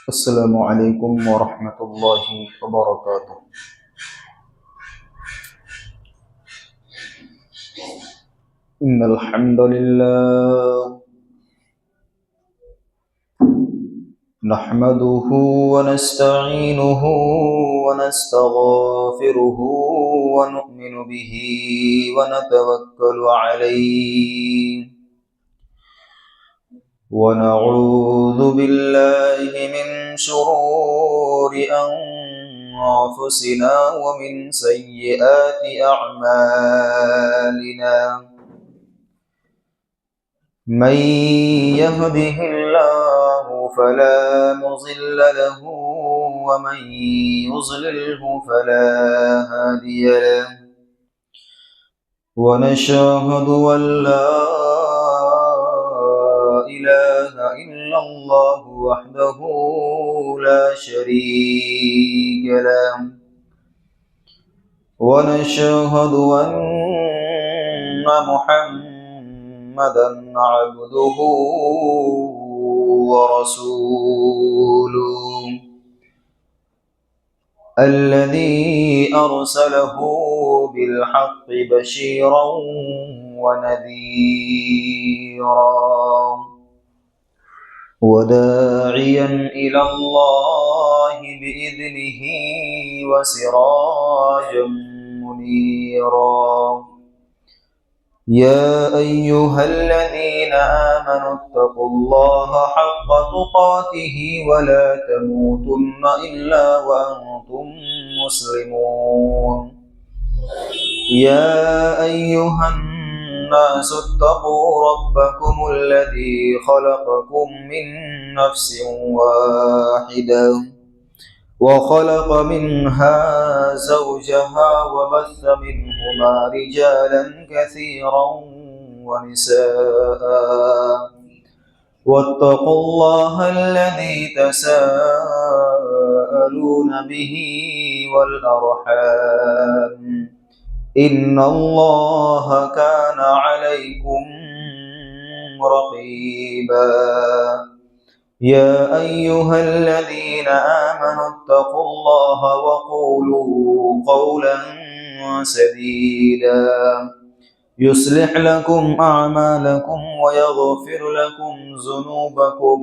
السلام علیکم ورحمۃ اللہ وبرکاتہ۔ ان الحمد للہ نحمده ونستعینه ونستغفره ونؤمن به ونتوکل علیہ ونعوذ باللہ من شرور انفسنا ومن سیئات اعمالنا من يهده الله فلا مضل له ومن يضلله فلا هادي له ونشهد أن لا إله إلا الله وحده لا شريك له ونشهد أن محمدا عبده ورسوله الذي أرسله بالحق بشيرا ونذيرا وداعيا إلى الله بإذنه وسراجا منيرا يا أيها الذين آمنوا اتقوا الله حق تقاته ولا تموتن إلا وأنتم مسلمون يا أيها الناس اتقوا ربكم الذي خلقكم من نفس واحدة وخلق منها زوجها وبث منهما رجالا كثيرا ونساء واتقوا الله الذي تساءلون به والأرحام إن الله كان عليكم رقيبا يا أيها الذين آمنوا اتقوا الله وقولوا قولا سديدا يصلح لكم أعمالكم ويغفر لكم ذنوبكم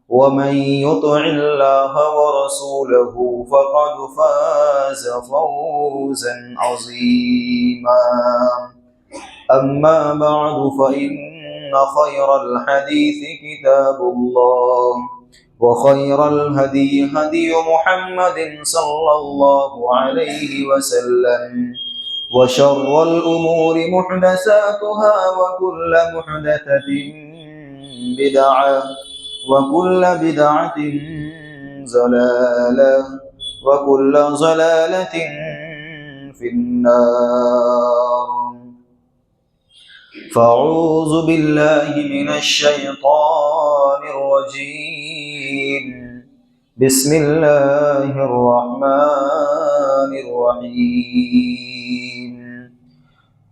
ومن يطع الله ورسوله فقد فاز فوزا عظيما أما بعد فإن خير الحديث كتاب الله وخير الهدي هدي محمد صلى الله عليه وسلم وشر الأمور محدثاتها وكل محدثة بدعة وكل بدعة ضلالة وكل ضلالة في النار فأعوذ بالله من الشيطان الرجيم بسم الله الرحمن الرحيم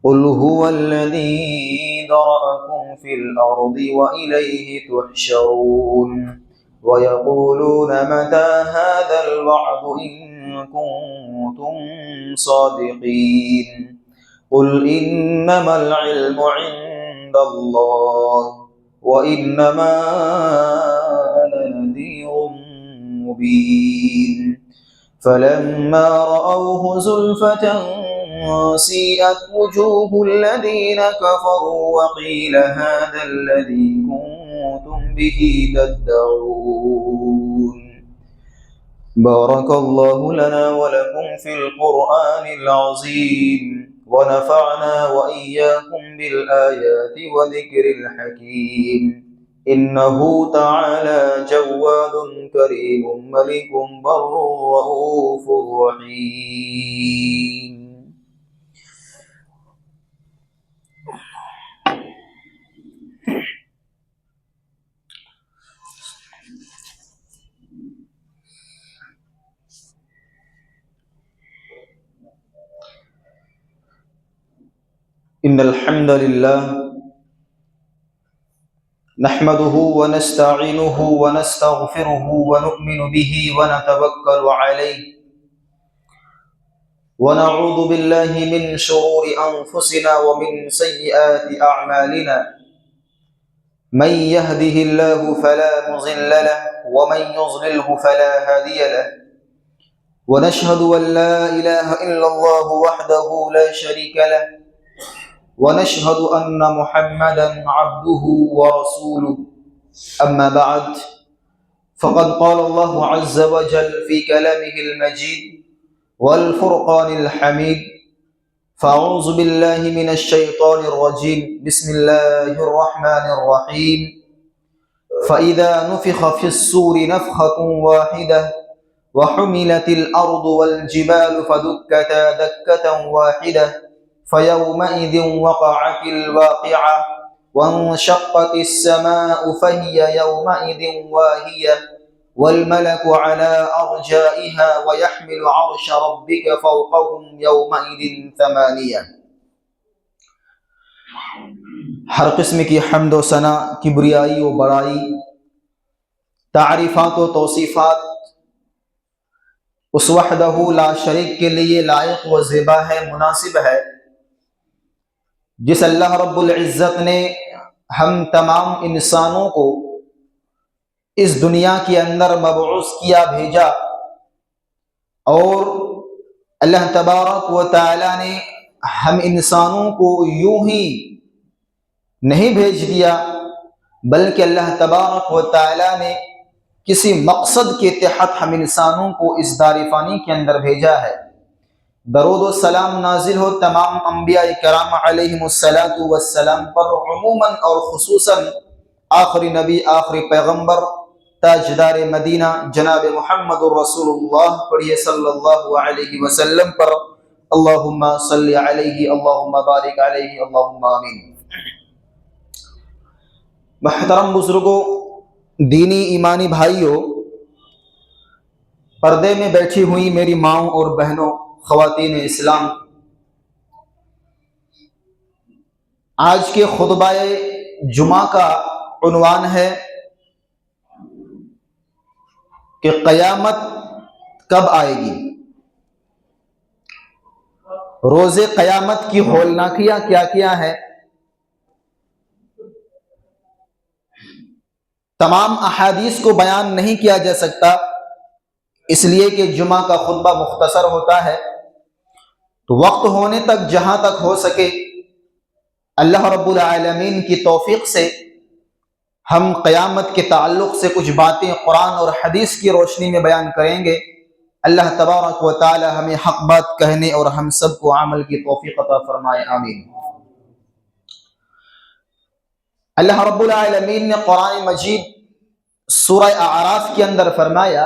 قل هو الذي ذرأكم في الأرض وإليه تحشرون ويقولون متى هذا الوعد إن كنتم صادقين قل إنما العلم عند الله وإنما أنا نذير مبين فلما رأوه زلفة سيئت وجوه الذين كفروا وقيل هذا الذي كنتم به تدعون بارك الله لنا ولكم في القرآن العظيم ونفعنا وإياكم بالآيات وذكر الحكيم إنه تعالى جواد كريم ملك بر رؤوف رحيم إن الحمد لله نحمده ونستعينه ونستغفره ونؤمن به ونتوكل عليه ونعوذ بالله من شرور أنفسنا ومن سيئات أعمالنا من يهده الله فلا مضل له ومن يضلله فلا هادي له ونشهد أن لا إله إلا الله وحده لا شريك له ونشهد أن محمدا عبده ورسوله أما بعد فقد قال الله عز وجل في كلامه المجيد والفرقان الحميد فأعوذ بالله من الشيطان الرجيم بسم الله الرحمن الرحيم فإذا نفخ في الصور نفخة واحدة وحملت الأرض والجبال فدكتا دكة واحدة فيومئذ وقعت الواقعة وانشقت السماء فهي يومئذ واهية والملك على أرجائها ويحمل عرش ربك فوقهم يومئذ ثمانية۔ ہر قسم کی حمد و ثنا، کبریائی و بڑائی، تعریفات و توصیفات اس وحدہ لا شریک کے لیے لائق و زیبا ہے، مناسب ہے، جس اللہ رب العزت نے ہم تمام انسانوں کو اس دنیا کے اندر مبعوث کیا، بھیجا، اور اللہ تبارک و تعالی نے ہم انسانوں کو یوں ہی نہیں بھیج دیا، بلکہ اللہ تبارک و تعالی نے کسی مقصد کے تحت ہم انسانوں کو اس دار فانی کے اندر بھیجا ہے۔ درود و سلام نازل ہو تمام انبیاء کرام علیہم الصلاۃ والسلام پر، عموماً اور خصوصاً آخری نبی، آخری پیغمبر، تاجدار مدینہ جناب محمد الرسول اللہ، پڑھیے صلی اللہ علیہ وسلم پر، اللہم صلی علیہ، اللہم بارک علیہ، اللہم آمین۔ محترم بزرگوں، دینی ایمانی بھائیوں، پردے میں بیٹھی ہوئی میری ماؤں اور بہنوں، خواتین اسلام، آج کے خطبہ جمعہ کا عنوان ہے کہ قیامت کب آئے گی؟ روز قیامت کی ہولناکیاں کیا کیا ہے؟ تمام احادیث کو بیان نہیں کیا جا سکتا، اس لیے کہ جمعہ کا خطبہ مختصر ہوتا ہے، تو وقت ہونے تک جہاں تک ہو سکے اللہ رب العالمین کی توفیق سے ہم قیامت کے تعلق سے کچھ باتیں قرآن اور حدیث کی روشنی میں بیان کریں گے۔ اللہ تبارک و تعالی ہمیں حق بات کہنے اور ہم سب کو عمل کی توفیق عطا فرمائے، آمین۔ اللہ رب العالمین نے قرآن مجید سورہ اعراف کے اندر فرمایا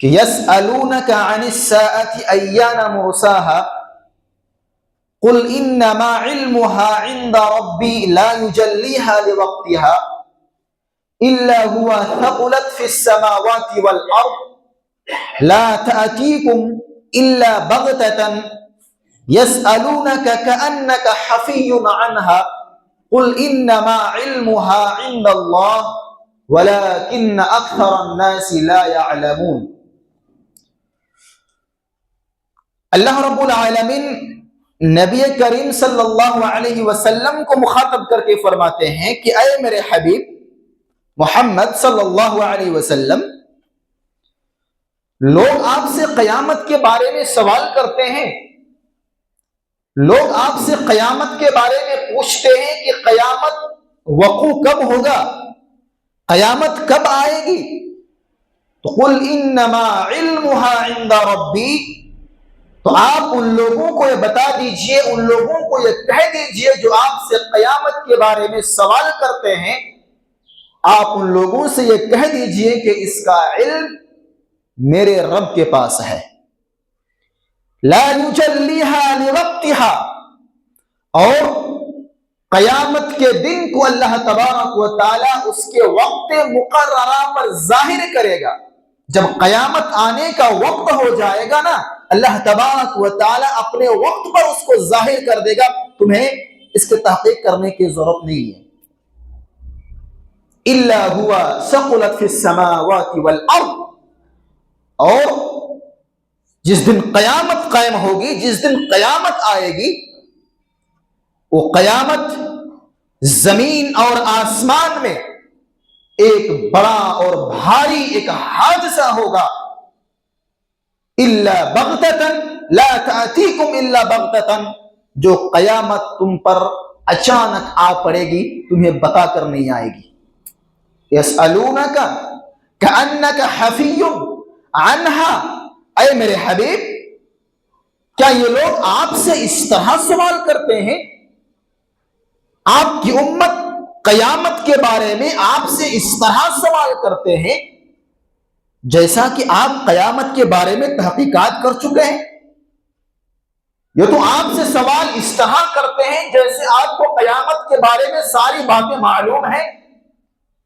کہ یسألونک عن الساعة ایان مرساها قل انما علمها عند ربی لا یجلیها لوقتها الا هو ثقلت في السماوات والارض لا تأتيكم الا بغتة يسألونك كأنك حفي عنها قل انما علمها عند الله ولكن اكثر الناس لا يعلمون۔ اللہ رب العالمین نبی کریم صلی اللہ علیہ وسلم کو مخاطب کر کے فرماتے ہیں کہ اے میرے حبیب محمد صلی اللہ علیہ وسلم، لوگ آپ سے قیامت کے بارے میں سوال کرتے ہیں، لوگ آپ سے قیامت کے بارے میں پوچھتے ہیں کہ قیامت وقوع کب ہوگا، قیامت کب آئے گی؟ تو قل انما علمها عند ربی، تو آپ ان لوگوں کو یہ بتا دیجئے، ان لوگوں کو یہ کہہ دیجئے جو آپ سے قیامت کے بارے میں سوال کرتے ہیں، آپ ان لوگوں سے یہ کہہ دیجئے کہ اس کا علم میرے رب کے پاس ہے، لا یجلیہا لوقتہا، اور قیامت کے دن کو اللہ تبارک و تعالی اس کے وقت مقررہ پر ظاہر کرے گا۔ جب قیامت آنے کا وقت ہو جائے گا نا، اللہ تبارک و تعالی اپنے وقت پر اس کو ظاہر کر دے گا، تمہیں اس کی تحقیق کرنے کی ضرورت نہیں ہے۔ الا ہوا ثقلت فی السماوات والارض، اور جس دن قیامت قائم ہوگی، جس دن قیامت آئے گی، وہ قیامت زمین اور آسمان میں ایک بڑا اور بھاری ایک حادثہ ہوگا۔ الا بغتۃ لا تأتیکم الا بغتۃ، جو قیامت تم پر اچانک آ پڑے گی، تمہیں بتا کر نہیں آئے گی۔ یسألونک کأنک حفی عنہا، اے میرے حبیب کیا یہ لوگ آپ سے اس طرح سوال کرتے ہیں؟ آپ کی امت قیامت کے بارے میں آپ سے اس طرح سوال کرتے ہیں جیسا کہ آپ قیامت کے بارے میں تحقیقات کر چکے ہیں۔ یہ تو آپ سے سوال اس طرح کرتے ہیں جیسے آپ کو قیامت کے بارے میں ساری باتیں معلوم ہیں۔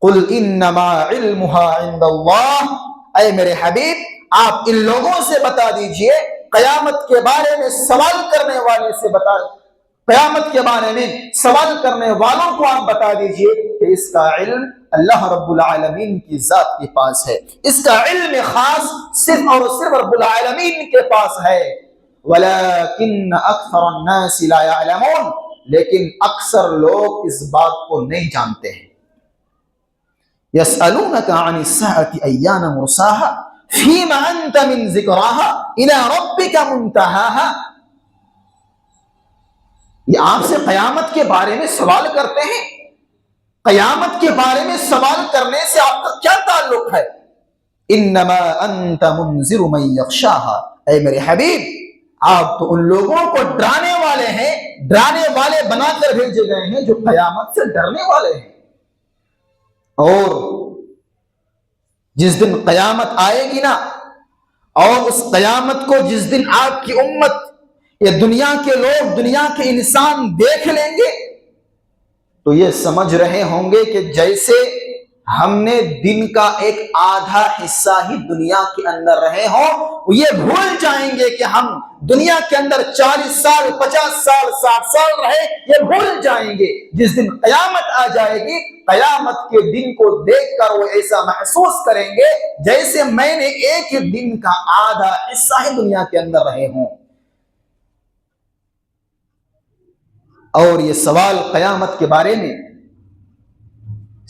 قل انما علمها عند اللہ، اے میرے حبیب آپ ان لوگوں سے بتا دیجئے، قیامت کے بارے میں سوال کرنے والے سے قیامت کے بارے میں سوال کرنے والوں کو آپ بتا دیجئے کہ اس کا علم اللہ رب العالمین کی ذات کے پاس ہے، اس کا علم خاص صرف اور صرف رب العالمین کے پاس ہے۔ وَلَكِنَّ أَكْثَرَ النَّاسِ لَا يَعْلَمُونَ، لیکن اکثر لوگ اس بات کو نہیں جانتے ہیں۔ يَسْأَلُونَكَ عَنِ السَّاعَةِ أَيَّانَ مُرْسَاهَا فِيمَ أَنْتَ مِنْ ذِكْرَاهَا إِلَى رَبِّكَ مُنْتَهَاهَا، یہ آپ سے قیامت کے بارے میں سوال کرتے ہیں، قیامت کے بارے میں سوال کرنے سے آپ کا کیا تعلق ہے؟ انما انت منذر من یخشاها، اے میرے حبیب آپ تو ان لوگوں کو ڈرانے والے ہیں، ڈرانے والے بنا کر بھیجے گئے ہیں جو قیامت سے ڈرنے والے ہیں۔ اور جس دن قیامت آئے گی نا، اور اس قیامت کو جس دن آپ کی امت، یہ دنیا کے لوگ، دنیا کے انسان دیکھ لیں گے تو یہ سمجھ رہے ہوں گے کہ جیسے ہم نے دن کا ایک آدھا حصہ ہی دنیا کے اندر رہے ہوں، یہ بھول جائیں گے کہ ہم دنیا کے اندر 40 سال 50 سال 60 سال رہے، یہ بھول جائیں گے۔ جس دن قیامت آ جائے گی، قیامت کے دن کو دیکھ کر وہ ایسا محسوس کریں گے جیسے میں نے ایک دن کا آدھا حصہ ہی دنیا کے اندر رہے ہوں۔ اور یہ سوال قیامت کے بارے میں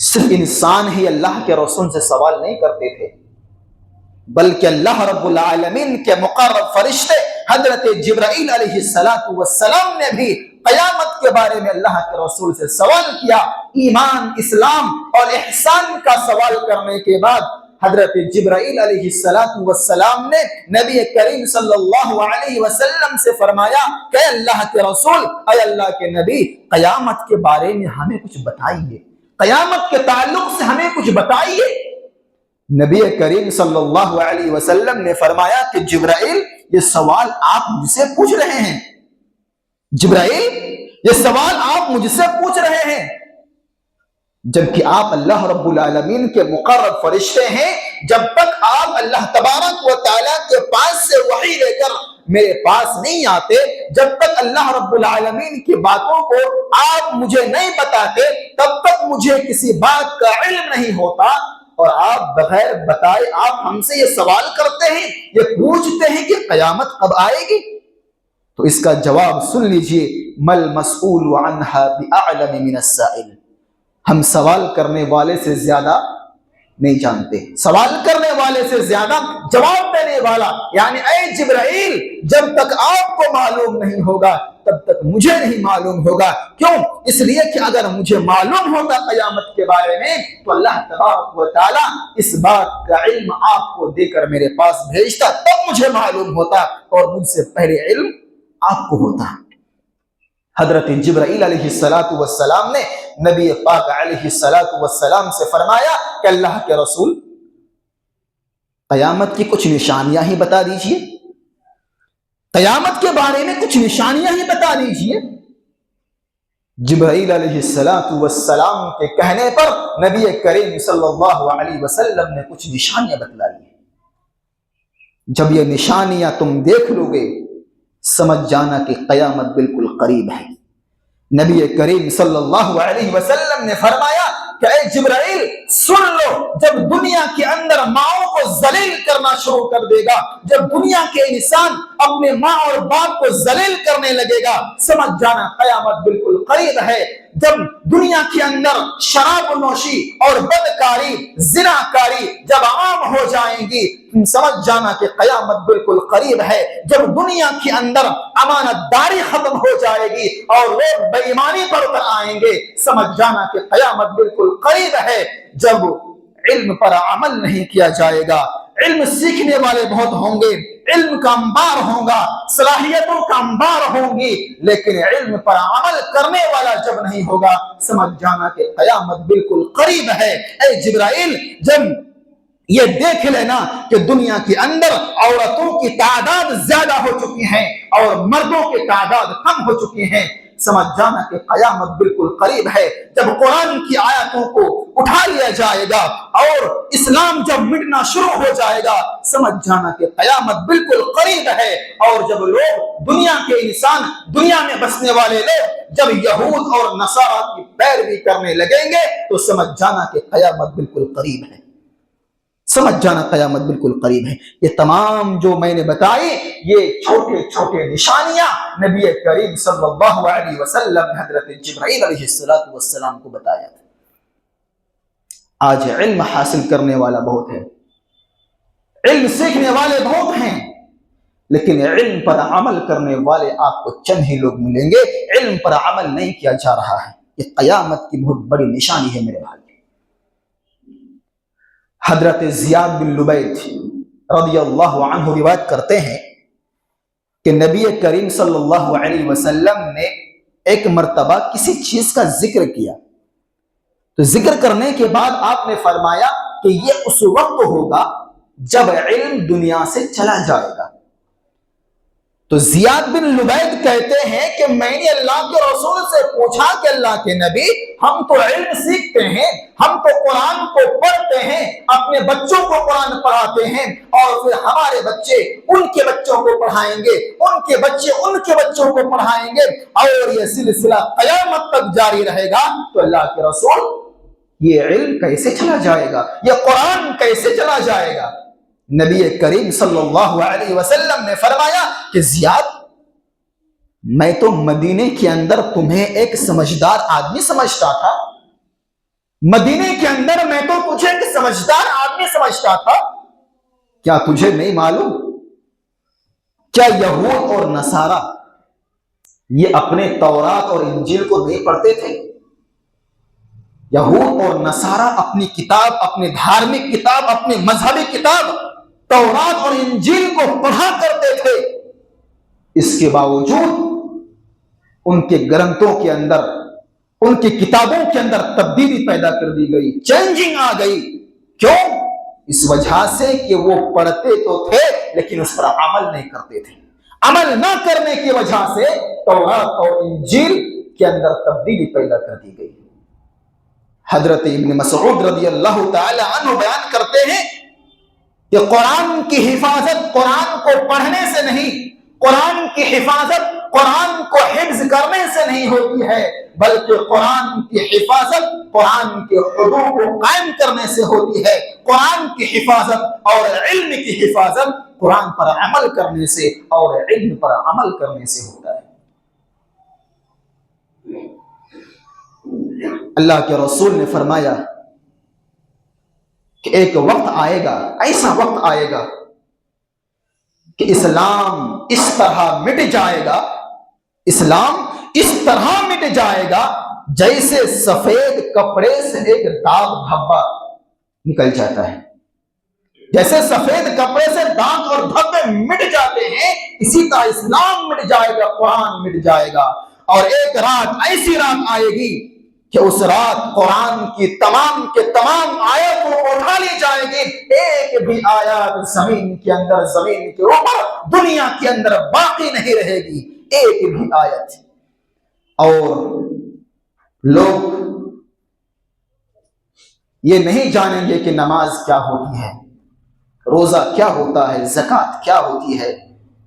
صرف انسان ہی اللہ کے رسول سے سوال نہیں کرتے تھے، بلکہ اللہ رب العالمین کے مقرب فرشتے حضرت جبرائیل علیہ السلام نے بھی قیامت کے بارے میں اللہ کے رسول سے سوال کیا۔ ایمان، اسلام اور احسان کا سوال کرنے کے بعد حضرت جبرائیل علیہ السلام نے نبی کریم صلی اللہ علیہ وسلم سے فرمایا کہ اے اللہ کے رسول، اے اللہ کے نبی، قیامت کے بارے میں ہمیں کچھ بتائیے، قیامت کے تعلق سے ہمیں کچھ بتائیے۔ نبی کریم صلی اللہ علیہ وسلم نے فرمایا کہ جبرائیل، یہ سوال آپ مجھ سے پوچھ رہے ہیں، جبرائیل یہ سوال آپ مجھ سے پوچھ رہے ہیں، جبکہ آپ اللہ رب العالمین کے مقرب فرشتے ہیں۔ جب تک آپ اللہ تبارک و تعالیٰ کے پاس سے وحی لے کر میرے پاس نہیں آتے، جب تک اللہ رب العالمین کی باتوں کو آپ مجھے نہیں بتاتے، تب تک مجھے کسی بات کا علم نہیں ہوتا۔ اور آپ بغیر بتائے آپ ہم سے یہ سوال کرتے ہیں، یہ پوچھتے ہیں کہ قیامت کب آئے گی؟ تو اس کا جواب سن لیجئے، مل مسئول عنہا بأعلم من السائل، ہم سوال کرنے والے سے زیادہ نہیں جانتے، سوال کرنے والے سے زیادہ جواب دینے والا، یعنی اے جبرائیل، جب تک آپ کو معلوم نہیں ہوگا تب تک مجھے نہیں معلوم ہوگا۔ کیوں؟ اس لیے کہ اگر مجھے معلوم ہوگا قیامت کے بارے میں تو اللہ تبارک و تعالیٰ اس بات کا علم آپ کو دے کر میرے پاس بھیجتا، تب مجھے معلوم ہوتا، اور مجھ سے پہلے علم آپ کو ہوتا۔ حضرت جبرائیل علیہ السلام نے نبی پاک علیہ السلام سے فرمایا کہ اللہ کے رسول، قیامت کی کچھ نشانیاں ہی بتا دیجئے، قیامت کے بارے میں کچھ نشانیاں ہی بتا دیجئے۔ جبرائیل علیہ السلام کے کہنے پر نبی کریم صلی اللہ علیہ وسلم نے کچھ نشانیاں بتلائی۔ جب یہ نشانیاں تم دیکھ لو گے سمجھ جانا کہ قیامت بالکل قریب ہے۔ نبی کریم صلی اللہ علیہ وسلم نے فرمایا کہ اے جبرائیل سن لو، جب دنیا کے اندر ماؤں کو ذلیل کرنا شروع کر دے گا، جب دنیا کے انسان اپنے ماں اور باپ کو ذلیل کرنے لگے گا، سمجھ جانا قیامت بالکل قریب ہے۔ جب دنیا کے اندر شراب نوشی اور بدکاری، زناکاری جب عام ہو جائیں گی، سمجھ جانا کہ قیامت بالکل قریب ہے۔ جب دنیا کے اندر امانت داری ختم ہو جائے گی اور لوگ بے ایمانی پر اتر آئیں گے، سمجھ جانا کہ قیامت بالکل قریب ہے۔ جب علم پر عمل نہیں کیا جائے گا، علم سیکھنے والے بہت ہوں گے، علم کا انبار ہوگا، صلاحیتوں کا انبار ہوں گی، لیکن علم پر عمل کرنے والا جب نہیں ہوگا، سمجھ جانا کہ قیامت بالکل قریب ہے۔ اے جبرائیل جب یہ دیکھ لینا کہ دنیا کے اندر عورتوں کی تعداد زیادہ ہو چکی ہے اور مردوں کی تعداد کم ہو چکی ہیں، سمجھ جانا کہ قیامت بالکل قریب ہے۔ جب قرآن کی آیاتوں کو اٹھا لیا جائے گا اور اسلام جب مٹنا شروع ہو جائے گا، سمجھ جانا کہ قیامت بالکل قریب ہے۔ اور جب لوگ دنیا کے انسان، دنیا میں بسنے والے لوگ جب یہود اور نصارہ کی پیروی کرنے لگیں گے تو سمجھ جانا کہ قیامت بالکل قریب ہے۔ سمجھ جانا قیامت بالکل قریب ہے۔ یہ تمام جو میں نے بتائی، یہ چھوٹے چھوٹے نشانیاں نبی کریم صلی اللہ علیہ وسلم نے حضرت جبرائیل علیہ السلام کو بتایا تھا۔ آج علم حاصل کرنے والا بہت ہے، علم سیکھنے والے بہت ہیں، لیکن علم پر عمل کرنے والے آپ کو چند ہی لوگ ملیں گے۔ علم پر عمل نہیں کیا جا رہا ہے، یہ قیامت کی بہت بڑی نشانی ہے میرے بھائی۔ حضرت زیاد بن لبید رضی اللہ عنہ روایت کرتے ہیں کہ نبی کریم صلی اللہ علیہ وسلم نے ایک مرتبہ کسی چیز کا ذکر کیا، تو ذکر کرنے کے بعد آپ نے فرمایا کہ یہ اس وقت ہوگا جب علم دنیا سے چلا جائے گا۔ تو زیاد بن لبید کہتے ہیں کہ میں نے اللہ کے رسول سے پوچھا کہ اللہ کے نبی، ہم تو علم سیکھتے ہیں، ہم تو قرآن کو پڑھتے ہیں، اپنے بچوں کو قرآن پڑھاتے ہیں، اور پھر ہمارے بچے ان کے بچوں کو پڑھائیں گے، ان کے بچے ان کے بچوں کو پڑھائیں گے، اور یہ سلسلہ قیامت تک جاری رہے گا۔ تو اللہ کے رسول یہ علم کیسے چلا جائے گا، یہ قرآن کیسے چلا جائے گا؟ نبی کریم صلی اللہ علیہ وسلم نے فرمایا کہ زیاد، میں تو مدینے کے اندر تمہیں ایک سمجھدار آدمی سمجھتا تھا، مدینے کے اندر میں تو تجھے ایک سمجھدار آدمی سمجھتا تھا، کیا تجھے نہیں معلوم کیا یہود اور نصارہ یہ اپنے تورات اور انجیل کو نہیں پڑھتے تھے؟ یہود اور نصارہ اپنی کتاب، اپنی دھارمک کتاب، اپنی مذہبی کتاب تورات اور انجیل کو پڑھا کرتے تھے، اس کے باوجود ان کے گرنتھوں کے اندر، ان کی کتابوں کے اندر تبدیلی پیدا کر دی گئی، چینجنگ آ گئی۔ کیوں؟ اس وجہ سے کہ وہ پڑھتے تو تھے لیکن اس پر عمل نہیں کرتے تھے۔ عمل نہ کرنے کی وجہ سے تورات اور انجیل کے اندر تبدیلی پیدا کر دی گئی۔ حضرت ابن مسعود رضی اللہ تعالی عنہ بیان کرتے ہیں کہ قرآن کی حفاظت قرآن کو پڑھنے سے نہیں، قرآن کی حفاظت قرآن کو حفظ کرنے سے نہیں ہوتی ہے، بلکہ قرآن کی حفاظت قرآن کے حدود کو قائم کرنے سے ہوتی ہے۔ قرآن کی حفاظت اور علم کی حفاظت قرآن پر عمل کرنے سے اور علم پر عمل کرنے سے ہوتا ہے۔ اللہ کے رسول نے فرمایا کہ ایک وقت آئے گا، ایسا وقت آئے گا کہ اسلام اس طرح مٹ جائے گا، اسلام اس طرح مٹ جائے گا جیسے سفید کپڑے سے ایک داغ دھبا نکل جاتا ہے۔ جیسے سفید کپڑے سے داغ اور دھبے مٹ جاتے ہیں، اسی طرح اسلام مٹ جائے گا، قرآن مٹ جائے گا۔ اور ایک رات ایسی رات آئے گی کہ اس رات قرآن کی تمام کے تمام آیتوں کو اٹھا لی جائے گی، ایک بھی آیات زمین کے اندر، زمین کے اوپر، دنیا کے اندر باقی نہیں رہے گی، ایک بھی آیت۔ اور لوگ یہ نہیں جانیں گے کہ نماز کیا ہوتی ہے، روزہ کیا ہوتا ہے، زکوٰۃ کیا ہوتی ہے،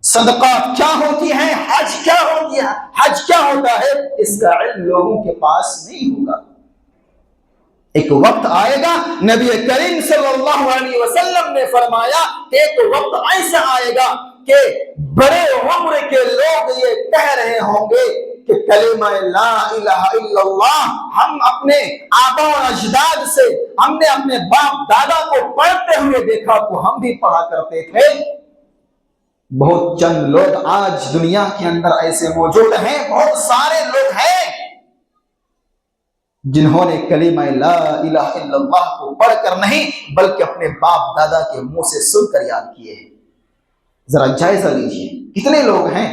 صدقات کیا ہوتی ہیں، حج کیا ہوتی ہے، حج کیا ہوتا ہے، اس کا علم لوگوں کے پاس نہیں ہوگا۔ ایک وقت آئے گا، نبی کریم صلی اللہ علیہ وسلم نے فرمایا کہ ایک وقت ایسا آئے گا کہ بڑے عمر کے لوگ یہ کہہ رہے ہوں گے کہ کلمہ لا الہ الا اللہ ہم اپنے آبا و اجداد سے، ہم نے اپنے باپ دادا کو پڑھتے ہوئے دیکھا تو ہم بھی پڑھا کرتے تھے۔ بہت چند لوگ آج دنیا کے اندر ایسے موجود ہیں، بہت سارے لوگ ہیں جنہوں نے کلمہ لا الہ الا اللہ کو پڑھ کر نہیں بلکہ اپنے باپ دادا کے منہ سے سن کر یاد کیے ہیں۔ ذرا جائزہ لیجئے کتنے لوگ ہیں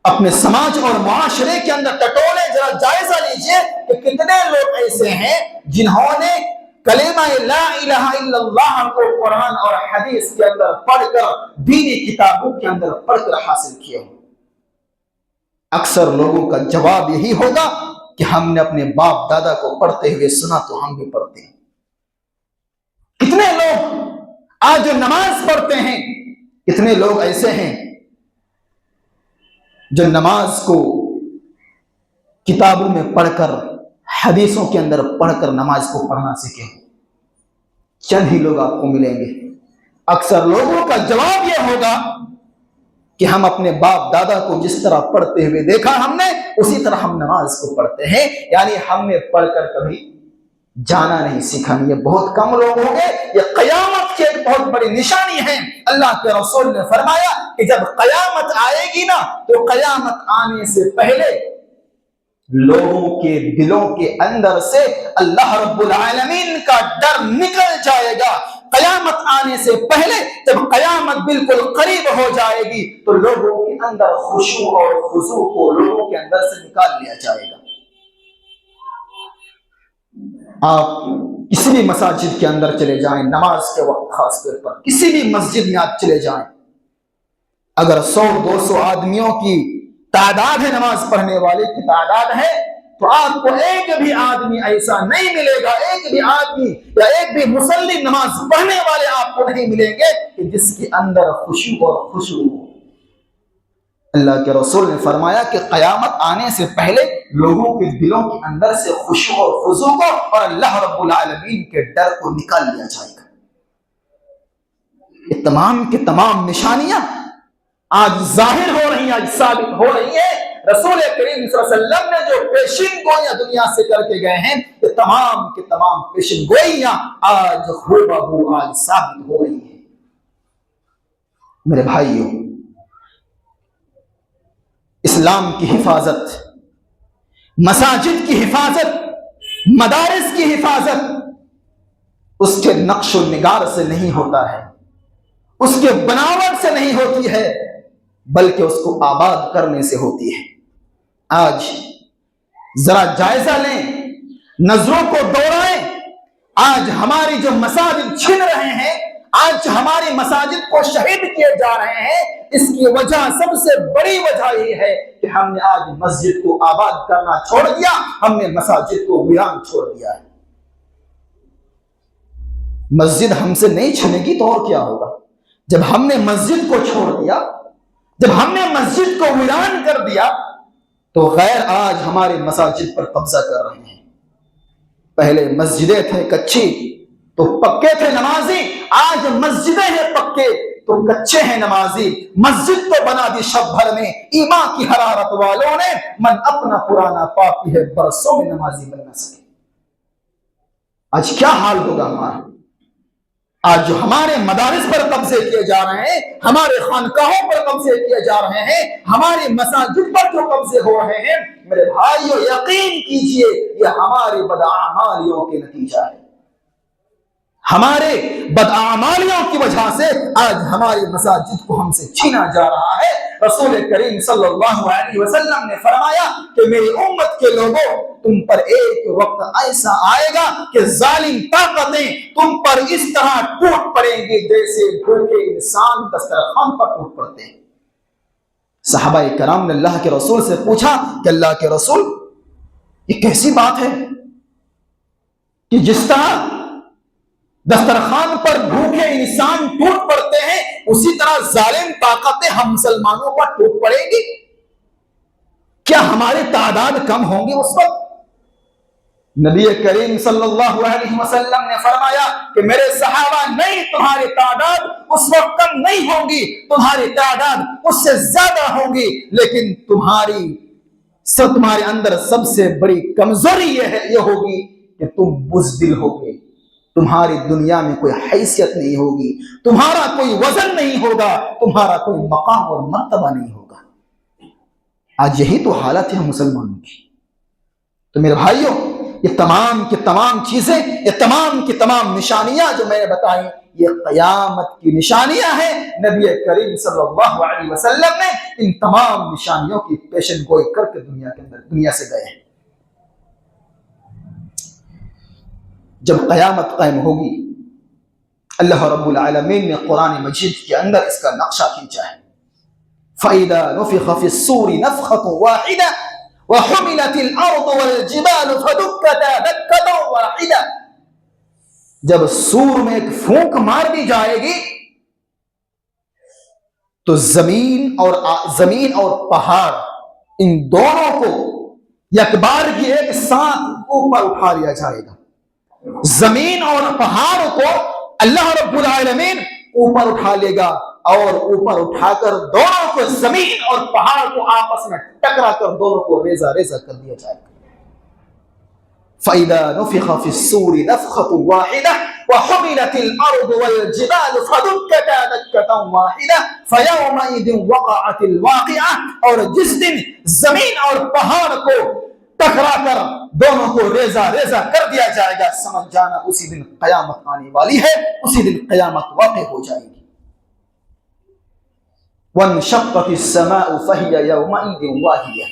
اپنے سماج اور معاشرے کے اندر ٹٹولے، ذرا جائزہ لیجئے کہ کتنے لوگ ایسے ہیں جنہوں نے کلمہ لا الہ الا اللہ کو قرآن اور حدیث کے اندر پڑھ کر، دینی کتابوں کے اندر پڑھ کر حاصل کیے ہوں۔ اکثر لوگوں کا جواب یہی ہوگا کہ ہم نے اپنے باپ دادا کو پڑھتے ہوئے سنا تو ہم بھی پڑھتے ہیں۔ کتنے لوگ آج جو نماز پڑھتے ہیں، کتنے لوگ ایسے ہیں جو نماز کو کتابوں میں پڑھ کر، حدیثوں کے اندر پڑھ کر نماز کو پڑھنا سیکھے؟ چند ہی لوگ آپ کو ملیں گے۔ اکثر لوگوں کا جواب یہ ہوگا کہ ہم اپنے باپ دادا کو جس طرح پڑھتے ہوئے دیکھا ہم نے، اسی طرح ہم نماز کو پڑھتے ہیں، یعنی ہم نے پڑھ کر کبھی جانا نہیں، سیکھا نہیں۔ یہ بہت کم لوگ ہوں گے، یہ قیامت کی ایک بہت بڑی نشانی ہے۔ اللہ کے رسول نے فرمایا کہ جب قیامت آئے گی نا تو قیامت آنے سے پہلے لوگوں کے دلوں کے اندر سے اللہ رب العالمین کا ڈر نکل جائے گا۔ قیامت آنے سے پہلے جب قیامت بالکل قریب ہو جائے گی تو لوگوں کے اندر خشوع اور خضوع کو لوگوں کے اندر سے نکال لیا جائے گا۔ آپ کسی بھی مساجد کے اندر چلے جائیں، نماز کے وقت خاص طور پر کسی بھی مسجد میں آپ چلے جائیں، اگر 100-200 آدمیوں کی تعداد ہے، نماز پڑھنے والے کی تعداد ہے، تو آپ کو ایک بھی آدمی ایسا نہیں ملے گا، ایک بھی آدمی یا ایک بھی مصلی نماز پڑھنے والے آپ کو نہیں ملیں گے کہ جس کے اندر خشوع اور خضوع ہو۔ اللہ کے رسول نے فرمایا کہ قیامت آنے سے پہلے لوگوں کے دلوں کے اندر سے خشوع اور خضوع کو اور اللہ رب العالمین کے ڈر کو نکال لیا جائے گا۔ یہ تمام کے تمام نشانیاں آج ظاہر ہو رہی ہیں، آج ثابت ہو رہی ہیں۔ رسول کریم صلی اللہ علیہ وسلم نے جو پیشین گوئیاں دنیا سے کر کے گئے ہیں، یہ تمام کے تمام پیشین گوئیاں آج ہو بہو آج ثابت ہو رہی ہیں۔ میرے بھائیوں، اسلام کی حفاظت، مساجد کی حفاظت، مدارس کی حفاظت اس کے نقش و نگار سے نہیں ہوتا ہے، اس کے بناوٹ سے نہیں ہوتی ہے، بلکہ اس کو آباد کرنے سے ہوتی ہے۔ آج ذرا جائزہ لیں، نظروں کو دوڑائیں، آج ہماری جو مساجد چھن رہے ہیں، آج ہماری مساجد کو شہید کیے جا رہے ہیں، اس کی وجہ سب سے بڑی وجہ یہ ہے کہ ہم نے آج مسجد کو آباد کرنا چھوڑ دیا، ہم نے مساجد کو ویران چھوڑ دیا ہے۔ مسجد ہم سے نہیں چھنے گی تو اور کیا ہوگا؟ جب ہم نے مسجد کو چھوڑ دیا، جب ہم نے مسجد کو ویران کر دیا تو غیر آج ہمارے مساجد پر قبضہ کر رہے ہیں۔ پہلے مسجدیں تھے کچی تو پکے تھے نمازی، آج مسجدیں ہیں پکے تو کچے ہیں نمازی۔ مسجد تو بنا دی شب بھر میں ایمان کی حرارت والوں نے، من اپنا پرانا پاپی ہے برسوں میں نمازی بن نہ سکے۔ آج کیا حال ہوگا ہمارا؟ آج جو ہمارے مدارس پر قبضے کیے جا رہے ہیں، ہمارے خانقاہوں پر قبضے کیے جا رہے ہیں، ہماری مساجد پر جو قبضے ہو رہے ہیں، میرے بھائیو یقین کیجئے یہ ہماری بدعمالیوں کے نتیجہ ہے۔ ہمارے بدعمالیوں کی وجہ سے آج ہماری مساجد کو ہم سے چھینا جا رہا ہے۔ رسول کریم صلی اللہ علیہ وسلم نے فرمایا کہ میری امت کے لوگوں، تم پر ایک وقت ایسا آئے گا کہ ظالم طاقتیں تم پر اس طرح ٹوٹ پڑیں گی جیسے بھوکے انسان دسترخوان پر ٹوٹ پڑتے ہیں۔ صحابہ کرام نے اللہ کے رسول سے پوچھا کہ اللہ کے رسول، یہ کیسی بات ہے کہ جس طرح دسترخوان پر بھوکے انسان ٹوٹ پڑ کرتے ہیں اسی طرح ظالم طاقتیں ہم مسلمانوں پر ٹوٹ پڑیں گی؟ کیا ہماری تعداد کم ہوں گی اس وقت؟ نبی کریم صلی اللہ علیہ وسلم نے فرمایا کہ میرے صحابہ نہیں، تمہاری تعداد اس وقت کم نہیں ہوں گی، تمہاری تعداد اس سے زیادہ ہوں گی، لیکن تمہارے اندر سب سے بڑی کمزوری یہ ہوگی کہ تم بزدل ہوگے، تمہاری دنیا میں کوئی حیثیت نہیں ہوگی، تمہارا کوئی وزن نہیں ہوگا، تمہارا کوئی مقام اور مرتبہ نہیں ہوگا۔ آج یہی تو حالت ہے ہم مسلمانوں کی۔ تو میرے بھائیوں، یہ تمام کی تمام چیزیں، یہ تمام کی تمام نشانیاں جو میں نے بتائیں، یہ قیامت کی نشانیاں ہیں۔ نبی کریم صلی اللہ علیہ وسلم نے ان تمام نشانیوں کی پیشن گوئی کر کے دنیا سے گئے ہیں۔ جب قیامت قائم ہوگی، اللہ رب العالمین نے قرآن مجید کے اندر اس کا نقشہ کھینچا ہے۔ فَإِذَا نُفِخَ فِي الصُّورِ نَفْخَةٌ وَاحِدَةٌ وَحُمِلَتِ الْأَرْضُ وَالْجِبَالُ فَدُكَّتَا دَكَّةً وَاحِدَةً، جب سور میں ایک پھونک مار دی جائے گی تو زمین اور پہاڑ ان دونوں کو یکبار کی ایک ساتھ اوپر اٹھا لیا جائے گا۔ زمین اور پہاڑ کو اللہ رب العالمین اوپر اٹھا لے گا، اور اوپر اٹھا کر دونوں کو، زمین اور پہاڑ کو آپس میں ٹکرا کر دونوں کو ریزہ ریزہ کر دیا جائے گا۔ فَإِذَا نُفِخَ فِي الصُّورِ نَفْخَةٌ وَاحِدَةٌ وَحُمِلَتِ الْأَرْضُ وَالْجِبَالُ فَدُكَّتَا دَكَّةً وَاحِدَةً فَيَوْمَئِذٍ وَقَعَتِ الْوَاقِعَةُ، اور جس دن زمین اور پہاڑ کو ٹکرا کر دونوں کو ریزہ ریزہ کر دیا جائے گا، سمجھ جانا اسی دن قیامت آنے والی ہے، اسی دن قیامت واقع ہو جائے گی۔ وَانشَقَّتِ السَّمَاءُ فَهِيَ يَوْمَئِذٍ وَاهِيَةٌ،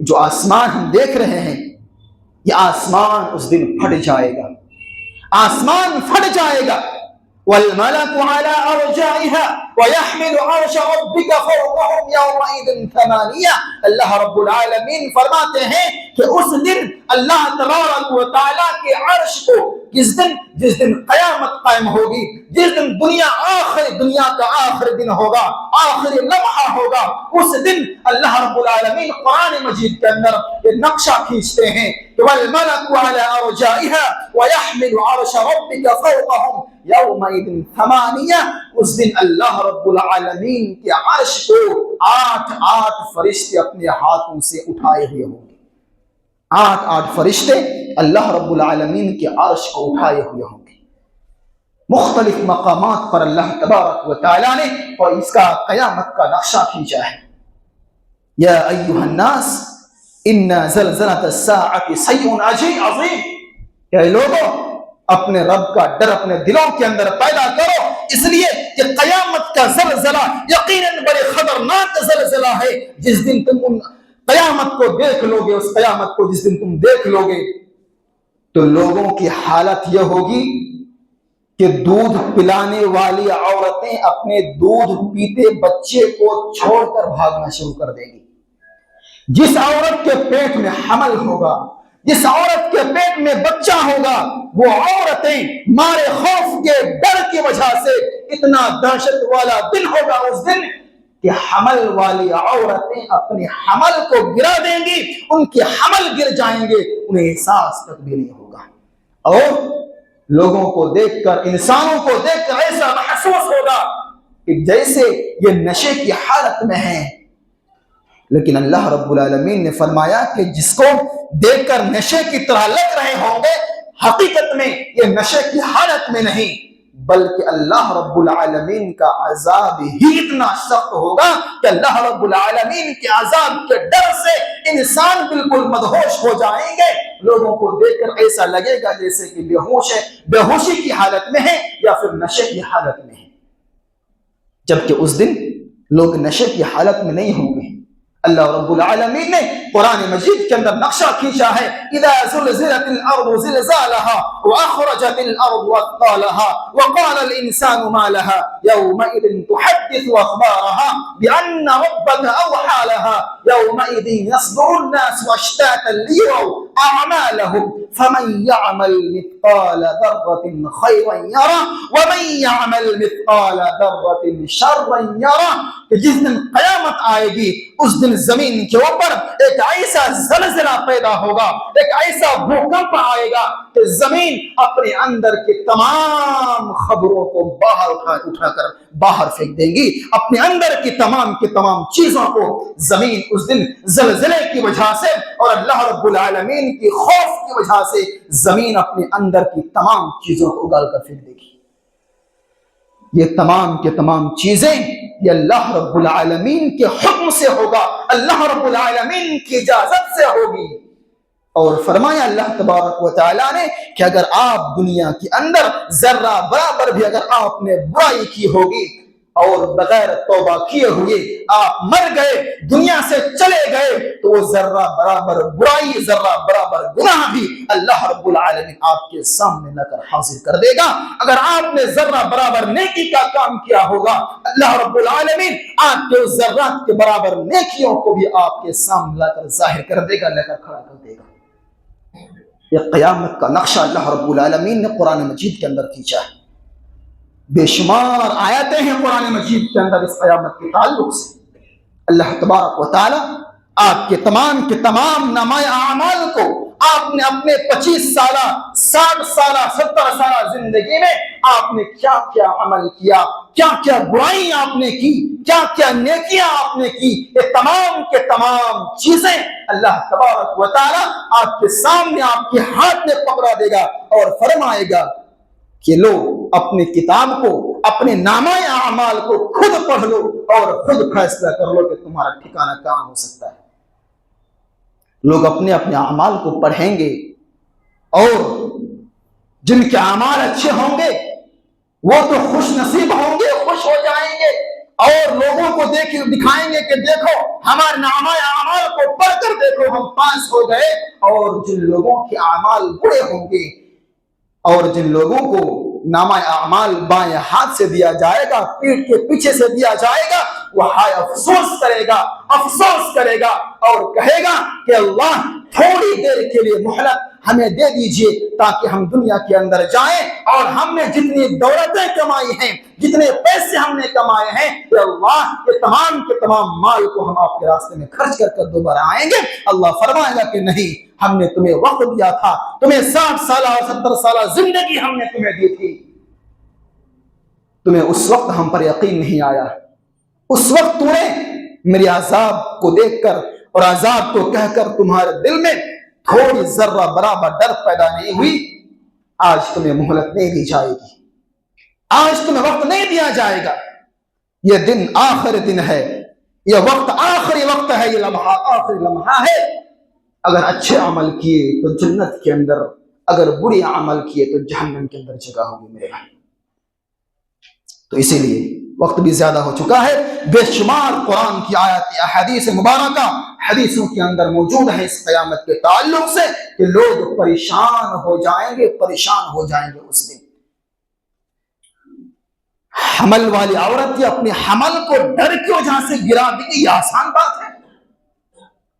جو آسمان ہم دیکھ رہے ہیں، یہ آسمان اس دن پھٹ جائے گا، آسمان پھٹ جائے گا۔ وَالْمَلَكُ عَلَىٰ أَرْجَائِهَا وَيَحْمِلُ عَرْشَ رَبِّكَ فَوْقَهُمْ يَوْمَئِذٍ ثَمَانِيَةٌ، اللہ رب العالمین فرماتے ہیں کہ اس دن اللہ تبارک و تعالیٰ کے عرش کو، جس دن قیامت قائم ہوگی، جس دن دنیا کا آخری دن ہوگا، آخری لمحہ ہوگا، اس دن اللہ رب العالمین قرآن مجید کے اندر یہ نقشہ کھینچتے ہیں کہ وَالْمَلَكُ عَلَىٰ أَرْجَائِهَا وَيَحْمِلُ عَرْشَ رَبِّكَ فَوْقَهُمْ يَوْمَئِذٍ ثَمَانِيَةٌ، اس دن اللہ رب العالمین کے عرش کو 8 فرشتے اپنے ہاتھوں سے اٹھائے ہوئے ہوں گے۔ 8 فرشتے اللہ رب العالمین کے عرش کو اٹھائے ہوئے ہوں گے۔ مختلف مقامات پر اللہ تبارک و تعالیٰ نے اور اس کا قیامت کا نقشہ کھینچا ہے۔ یا ایھا الناس ان زلزلۃ الساعۃ شیء عظیم، اے لوگوں اپنے رب کا ڈر اپنے دلوں کے اندر پیدا کرو، اس لیے کہ قیامت کا زلزلہ یقیناً بڑے خطرناک زلزلہ ہے۔ جس دن تم قیامت کو دیکھ لو گے، اس قیامت کو جس دن تم دیکھ لو گے تو لوگوں کی حالت یہ ہوگی کہ دودھ پلانے والی عورتیں اپنے دودھ پیتے بچے کو چھوڑ کر بھاگنا شروع کر دیں گی۔ جس عورت کے پیٹ میں حمل ہوگا، جس عورت کے پیٹ میں بچہ ہوگا، وہ عورتیں مارے خوف کے ڈر کی وجہ سے اتنا دہشت والا دن ہوگا اس دن کہ حمل والی عورتیں اپنے حمل کو گرا دیں گی، ان کے حمل گر جائیں گے، انہیں احساس تک بھی نہیں ہوگا، اور لوگوں کو دیکھ کر، انسانوں کو دیکھ کر ایسا محسوس ہوگا کہ جیسے یہ نشے کی حالت میں ہیں۔ لیکن اللہ رب العالمین نے فرمایا کہ جس کو دیکھ کر نشے کی طرح لگ رہے ہوں گے، حقیقت میں یہ نشے کی حالت میں نہیں، بلکہ اللہ رب العالمین کا عذاب ہی اتنا سخت ہوگا کہ اللہ رب العالمین کے عذاب کے ڈر سے انسان بالکل مدہوش ہو جائیں گے۔ لوگوں کو دیکھ کر ایسا لگے گا جیسے کہ بے ہوشی کی حالت میں ہے یا پھر نشے کی حالت میں ہے، جبکہ اس دن لوگ نشے کی حالت میں نہیں ہوں گے۔ اللہ رب العالمین نے قرآن مجید کے اندر نقشہ کھینچا ہے، اذا زلزلت الارض زلزالها واخرجت الارض اثقالها وقال الانسان ما لها يومئذ تحدث أخبارها بأن ربك أوحى لها يومئذ يصدر الناس أشتاتا ليروا أعمالهم فمن يعمل مثقال ذرة خيرا يره ومن يعمل مثقال ذرة شرا يره. کہ جس دن قیامت آئے گی اس دن زمین کے اوپر ایک ایسا زلزلہ پیدا ہوگا، ایک ایسا بھوکمپ آئے گا کہ زمین اپنے اندر کے تمام خبروں کو باہر اٹھا کر باہر پھینک دیں گی. اپنے اندر کی تمام چیزوں کو زمین اس دن زلزلے کی وجہ سے اور اللہ رب العالمین کی خوف کی وجہ سے زمین اپنے اندر کی تمام چیزوں کو اگال کر پھینک دے گی. یہ تمام کے تمام چیزیں یہ اللہ رب العالمین کے حکم سے ہوگا، اللہ رب العالمین کی اجازت سے ہوگی. اور فرمایا اللہ تبارک و تعالیٰ نے کہ اگر آپ دنیا کے اندر ذرہ برابر بھی اگر آپ نے برائی کی ہوگی اور بغیر توبہ کیے ہوئے آپ مر گئے، دنیا سے چلے گئے، تو وہ ذرہ برابر برائی، ذرہ برابر گناہ بھی اللہ رب العالمین آپ کے سامنے لا کر حاضر کر دے گا. اگر آپ نے ذرہ برابر نیکی کا کام کیا ہوگا اللہ رب العالمین آپ کے اس ذرات کے برابر نیکیوں کو بھی آپ کے سامنے لا کر ظاہر کر دے گا، لا کر کھڑا کر دے گا. یہ قیامت کا نقشہ اللہ رب العالمین نے قرآن مجید کے اندر کھینچا ہے. بے شمار آیتیں ہیں قرآن مجید کے اندر اس قیامت کے تعلق سے. اللہ تبارک و تعالی آپ کے تمام نامۂ اعمال کو آپ نے اپنے 25 سالہ 60 سالہ 70 سالہ زندگی میں آپ نے کیا کیا عمل کیا، کیا کیا برائی آپ نے کی، کیا کیا نیکیاں آپ نے کی، یہ تمام کے تمام چیزیں اللہ تبارک و تعالی آپ کے سامنے آپ کے ہاتھ میں پکڑا دے گا اور فرمائے گا کہ لو اپنی کتاب کو، اپنے نامۂ اعمال کو خود پڑھ لو اور خود فیصلہ کر لو کہ تمہارا ٹھکانہ کہاں ہو سکتا ہے. لوگ اپنے اعمال کو پڑھیں گے اور جن کے اعمال اچھے ہوں گے وہ تو خوش نصیب ہوں گے، خوش ہو جائیں گے اور لوگوں کو دکھائیں گے کہ دیکھو ہمارے نامۂ اعمال کو پڑھ کر دیکھو ہم پاس ہو گئے. اور جن لوگوں کے اعمال برے ہوں گے اور جن لوگوں کو نامہ اعمال بائیں ہاتھ سے دیا جائے گا، پیٹھ کے پیچھے سے دیا جائے گا، وہ ہائے افسوس کرے گا اور کہے گا کہ اللہ تھوڑی دیر کے لیے مہلت ہمیں دے دیجئے تاکہ ہم دنیا کے اندر جائیں اور ہم نے جتنی دولتیں کمائی ہیں، جتنے پیسے ہم نے کمائے ہیں، کہ اللہ یہ تمام کے تمام مال کو ہم آپ کے راستے میں خرچ کر دوبارہ آئیں گے. اللہ فرمائے گا کہ نہیں، ہم نے تمہیں وقت دیا تھا، تمہیں 60 سالہ اور 70 سالہ زندگی ہم نے تمہیں دی تھی، تمہیں اس وقت ہم پر یقین نہیں آیا، اس وقت تو نے میرے عذاب کو دیکھ کر اور عذاب کو کہہ کر تمہارے دل میں تھوڑی ذرہ برابر ڈر پیدا نہیں ہوئی. آج تمہیں مہلت نہیں دی جائے گی، آج تمہیں وقت نہیں دیا جائے گا. یہ دن آخری دن ہے، یہ وقت آخری وقت ہے، یہ لمحہ آخری لمحہ ہے. اگر اچھے عمل کیے تو جنت کے اندر، اگر بری عمل کیے تو جہنم کے اندر جگہ ہوگی میرے بھائی. تو اسی لیے وقت بھی زیادہ ہو چکا ہے. بے شمار قرآن کی آیات احادیث مبارکہ حدیثوں کے اندر موجود ہے اس قیامت کے تعلق سے کہ لوگ پریشان ہو جائیں گے اس دن. حمل والی عورت یا اپنے حمل کو ڈر کی وجہ سے گرا دی، یہ آسان بات ہے.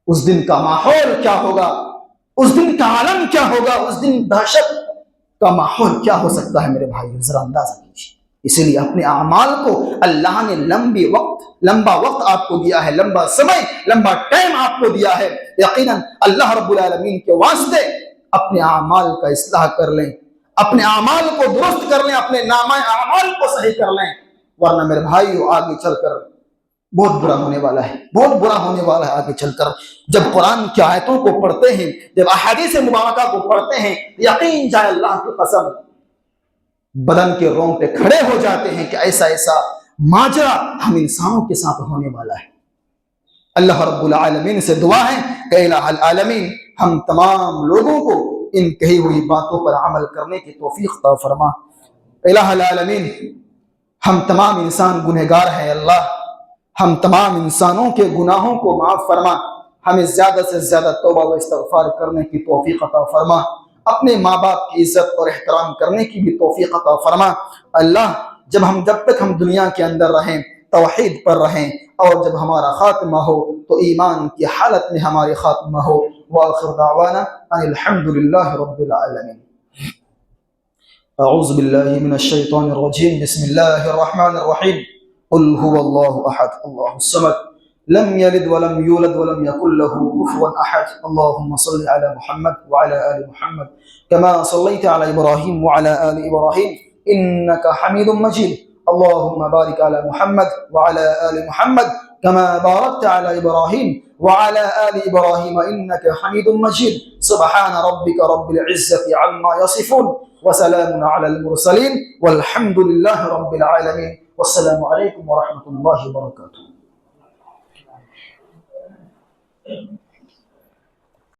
اس دن کا ماحول کیا ہوگا، اس دن کا عالم کیا ہوگا، اس دن دہشت کا ماحول کیا ہو سکتا ہے میرے بھائی، ذرا اندازہ کیجیے. اسی لیے اپنے اعمال کو اللہ نے لمبا وقت آپ کو دیا ہے، لمبا سمے، لمبا ٹائم آپ کو دیا ہے. یقیناً اللہ رب العالمین کے واسطے اپنے اعمال کا اصلاح کر لیں، اپنے اعمال کو درست کر لیں، اپنے نامہ اعمال کو صحیح کر لیں، ورنہ میرے بھائیو آگے چل کر بہت برا ہونے والا ہے آگے چل کر. جب قرآن کی آیتوں کو پڑھتے ہیں، جب احادیث مبارکہ کو پڑھتے ہیں، یقین جائے اللہ کی قسم بدن کے رونگٹے کھڑے ہو جاتے ہیں کہ ایسا ماجرا ہم انسانوں کے ساتھ ہونے والا ہے. اللہ رب العالمین سے دعا ہے کہ الہ العالمین ہم تمام لوگوں کو ان کہی ہوئی باتوں پر عمل کرنے کی توفیق عطا فرما. الہ العالمین ہم تمام انسان گنہگار ہیں، اللہ ہم تمام انسانوں کے گناہوں کو معاف فرما، ہمیں زیادہ سے زیادہ توبہ و استغفار کرنے کی توفیق عطا فرما، اپنے ماں باپ کی عزت اور احترام کرنے کی بھی توفیق عطا فرما. اللہ جب تک ہم دنیا کے اندر رہیں توحید پر رہیں، اور جب ہمارا خاتمہ ہو تو ایمان کی حالت میں ہماری خاتمہ ہو۔ وآخر دعوانا ان الحمد للہ رب العالمین۔ اعوذ باللہ من الشیطان الرجیم، بسم اللہ الرحمن الرحیم۔ قل هو اللہ احد اللہ الصمد لم يلد ولم يولد ولم يكن له كفوا احد۔ اللهم صل على محمد وعلى آل محمد كما صليت على ابراہیم وعلى آل ابراہیم انك حمید مجید۔ اللهم بارك على محمد وعلى آل محمد كما باركت على إبراهيم وعلى آل إبراهيم إنك حميد مجيد۔ سبحان ربك رب العزة عما يصفون وسلام على المرسلين والحمد لله رب العالمين، والسلام عليكم ورحمة الله وبركاته۔